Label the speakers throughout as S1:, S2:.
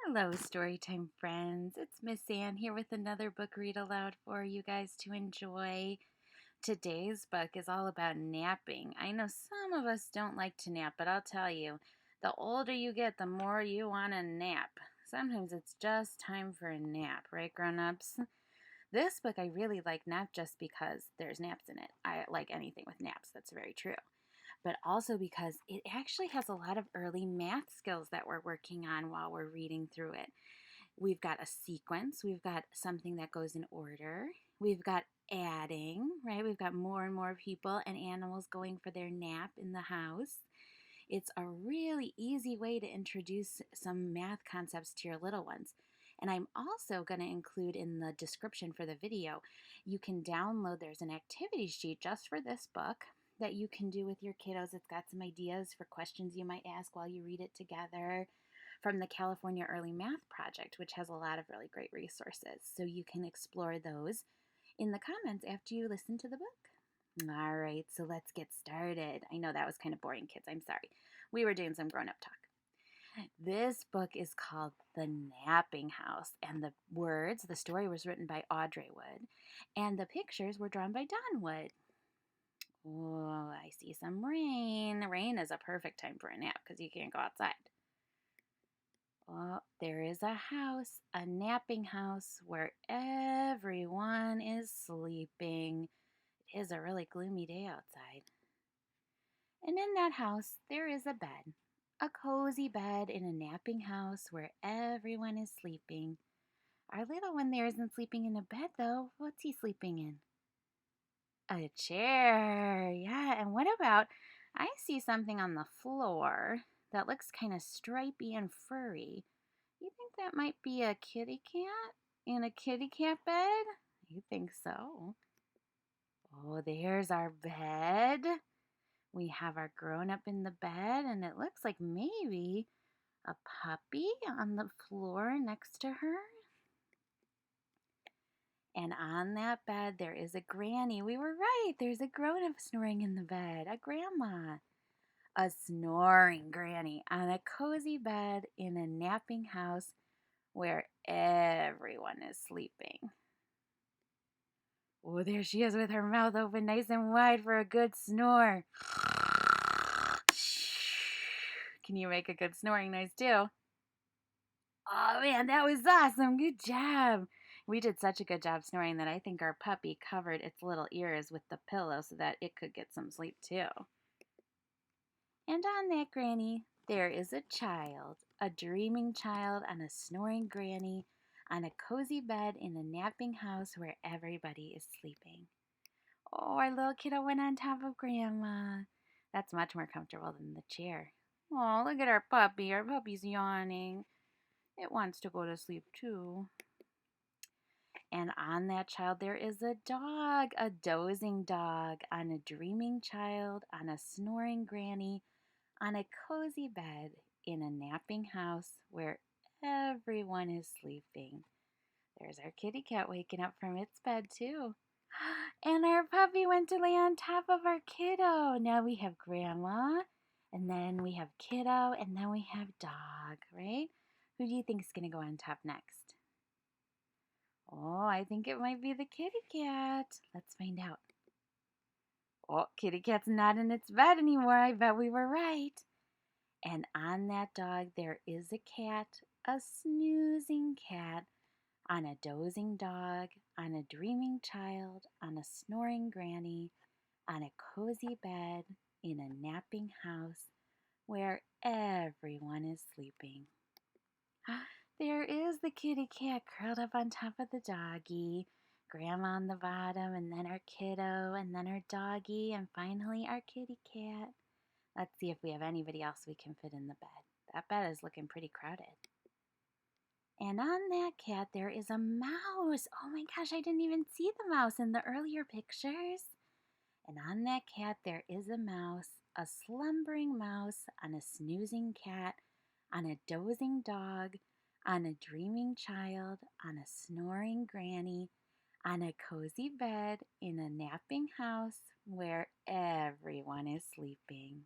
S1: Hello, Storytime friends. It's Miss Ann here with another book read aloud for you guys to enjoy. Today's book is all about napping. I know some of us don't like to nap, but I'll tell you, the older you get, the more you want to nap. Sometimes it's just time for a nap, right, grown-ups? This book I really like, not just because there's naps in it. I like anything with naps, that's very true, but also because it actually has a lot of early math skills that we're working on while we're reading through it. We've got a sequence, we've got something that goes in order, we've got adding, right? We've got more and more people and animals going for their nap in the house. It's a really easy way to introduce some math concepts to your little ones. And I'm also going to include in the description for the video, you can download, there's an activity sheet just for this book that you can do with your kiddos. It's got some ideas for questions you might ask while you read it together from the California Early Math Project, which has a lot of really great resources. So you can explore those in the comments after you listen to the book. All right, so let's get started. I know that was kind of boring, kids. I'm sorry. We were doing some grown-up talk. This book is called The Napping House, and the story was written by Audrey Wood, and the pictures were drawn by Don Wood. Oh, I see some rain. Rain is a perfect time for a nap because you can't go outside. Oh, there is a house, a napping house where everyone is sleeping. It is a really gloomy day outside. And in that house, there is a bed, a cozy bed in a napping house where everyone is sleeping. Our little one there isn't sleeping in a bed, though. What's he sleeping in? A chair. Yeah, and what about, I see something on the floor that looks kind of stripy and furry. You think that might be a kitty cat in a kitty cat bed? You think so? Oh, there's our bed. We have our grown-up in the bed, and it looks like maybe a puppy on the floor next to her. And on that bed, there is a granny. We were right. There's a grown-up snoring in the bed, a grandma. A snoring granny on a cozy bed in a napping house where everyone is sleeping. Oh, there she is with her mouth open nice and wide for a good snore. Can you make a good snoring noise too? Oh man, that was awesome. Good job. We did such a good job snoring that I think our puppy covered its little ears with the pillow so that it could get some sleep too. And on that granny, there is a child, a dreaming child on a snoring granny on a cozy bed in a napping house where everybody is sleeping. Oh, our little kiddo went on top of Grandma. That's much more comfortable than the chair. Oh, look at our puppy. Our puppy's yawning. It wants to go to sleep too. And on that child, there is a dog, a dozing dog on a dreaming child, on a snoring granny, on a cozy bed in a napping house where everyone is sleeping. There's our kitty cat waking up from its bed too. And our puppy went to lay on top of our kiddo. Now we have Grandma, and then we have kiddo, and then we have dog, right? Who do you think is going to go on top next? Oh, I think it might be the kitty cat. Let's find out. Oh, kitty cat's not in its bed anymore. I bet we were right. And on that dog, there is a cat, a snoozing cat, on a dozing dog, on a dreaming child, on a snoring granny, on a cozy bed, in a napping house where everyone is sleeping. There is the kitty cat curled up on top of the doggy, Grandma on the bottom, and then our kiddo, and then our doggy, and finally our kitty cat. Let's see if we have anybody else we can fit in the bed. That bed is looking pretty crowded. And on that cat, there is a mouse. Oh my gosh, I didn't even see the mouse in the earlier pictures. And on that cat, there is a mouse, a slumbering mouse, on a snoozing cat, on a dozing dog, on a dreaming child, on a snoring granny, on a cozy bed in a napping house where everyone is sleeping.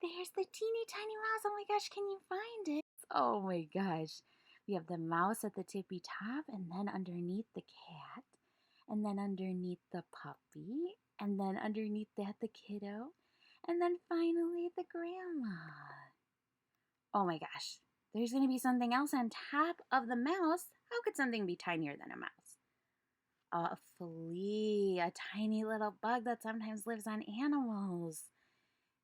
S1: There's the teeny tiny mouse. Oh my gosh, can you find it? Oh my gosh. We have the mouse at the tippy top, and then underneath the cat, and then underneath the puppy, and then underneath that the kiddo, and then finally the grandma. Oh my gosh. There's going to be something else on top of the mouse. How could something be tinier than a mouse? A flea, a tiny little bug that sometimes lives on animals.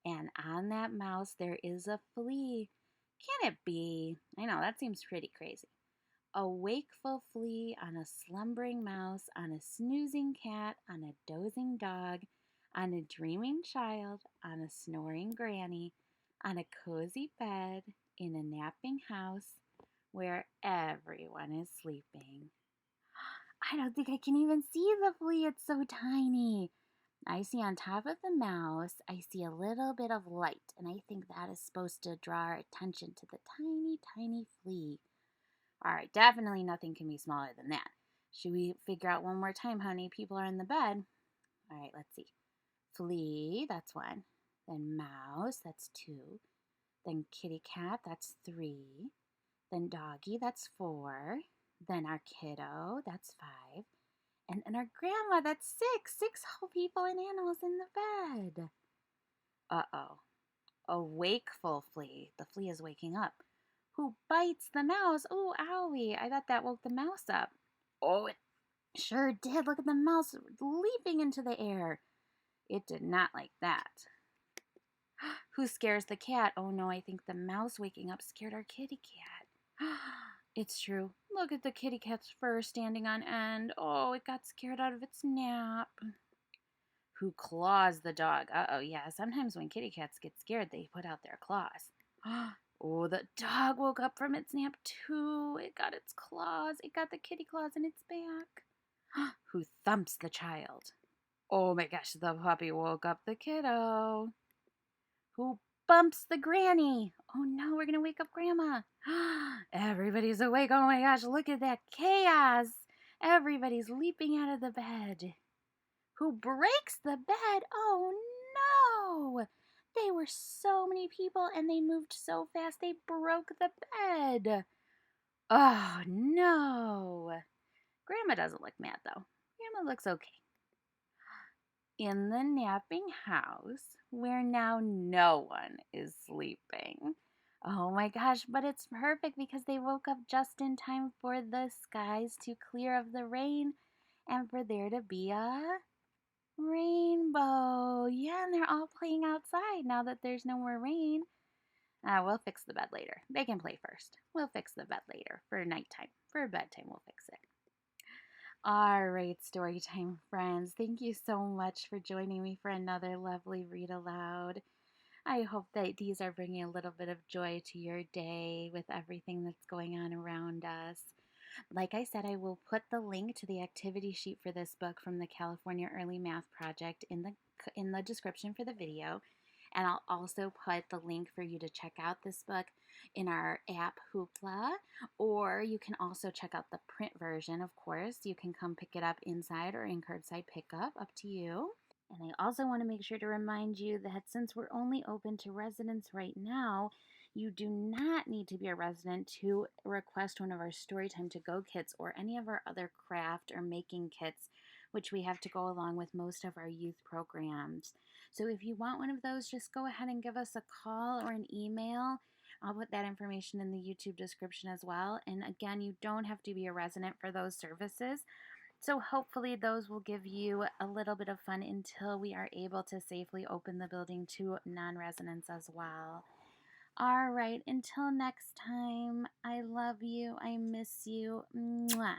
S1: And on that mouse, there is a flea. Can it be? I know, that seems pretty crazy. A wakeful flea on a slumbering mouse, on a snoozing cat, on a dozing dog, on a dreaming child, on a snoring granny, on a cozy bed, in a napping house where everyone is sleeping. I don't think I can even see the flea, it's so tiny. I see on top of the mouse, I see a little bit of light, and I think that is supposed to draw our attention to the tiny, tiny flea. All right, definitely nothing can be smaller than that. Should we figure out one more time how many people are in the bed? All right, let's see. Flea, that's one. Then mouse, that's two. Then kitty cat, that's three. Then doggy, that's four. Then our kiddo, that's five. And then our grandma, that's six. Six whole people and animals in the bed. Uh-oh. A wakeful flea. The flea is waking up. Who bites the mouse? Oh, owie. I bet that woke the mouse up. Oh, it sure did. Look at the mouse leaping into the air. It did not like that. Who scares the cat? Oh no, I think the mouse waking up scared our kitty cat. It's true. Look at the kitty cat's fur standing on end. Oh, it got scared out of its nap. Who claws the dog? Uh-oh, yeah. Sometimes when kitty cats get scared, they put out their claws. Oh, the dog woke up from its nap too. It got its claws. It got the kitty claws in its back. Who thumps the child? Oh my gosh, the puppy woke up the kiddo. Who bumps the granny? Oh no, we're gonna wake up grandma. Everybody's awake. Oh my gosh, look at that chaos. Everybody's leaping out of the bed. Who breaks the bed? Oh no! They were so many people and they moved so fast they broke the bed. Oh no! Grandma doesn't look mad though. Grandma looks okay. In the napping house, where now no one is sleeping. Oh my gosh, but it's perfect because they woke up just in time for the skies to clear of the rain and for there to be a rainbow. Yeah, and they're all playing outside now that there's no more rain. We'll fix the bed later. They can play first. We'll fix the bed later for nighttime. For bedtime, we'll fix it. All right, Storytime friends. Thank you so much for joining me for another lovely read aloud. I hope that these are bringing a little bit of joy to your day with everything that's going on around us. Like I said, I will put the link to the activity sheet for this book from the California Early Math Project in the description for the video. And I'll also put the link for you to check out this book in our app Hoopla, or you can also check out the print version, of course. You can come pick it up inside or in curbside pickup, up to you. And I also want to make sure to remind you that since we're only open to residents right now, you do not need to be a resident to request one of our Storytime to Go kits or any of our other craft or making kits, which we have to go along with most of our youth programs. So if you want one of those, just go ahead and give us a call or an email. I'll put that information in the YouTube description as well. And again, you don't have to be a resident for those services. So hopefully those will give you a little bit of fun until we are able to safely open the building to non-residents as well. All right, until next time, I love you. I miss you. Mwah.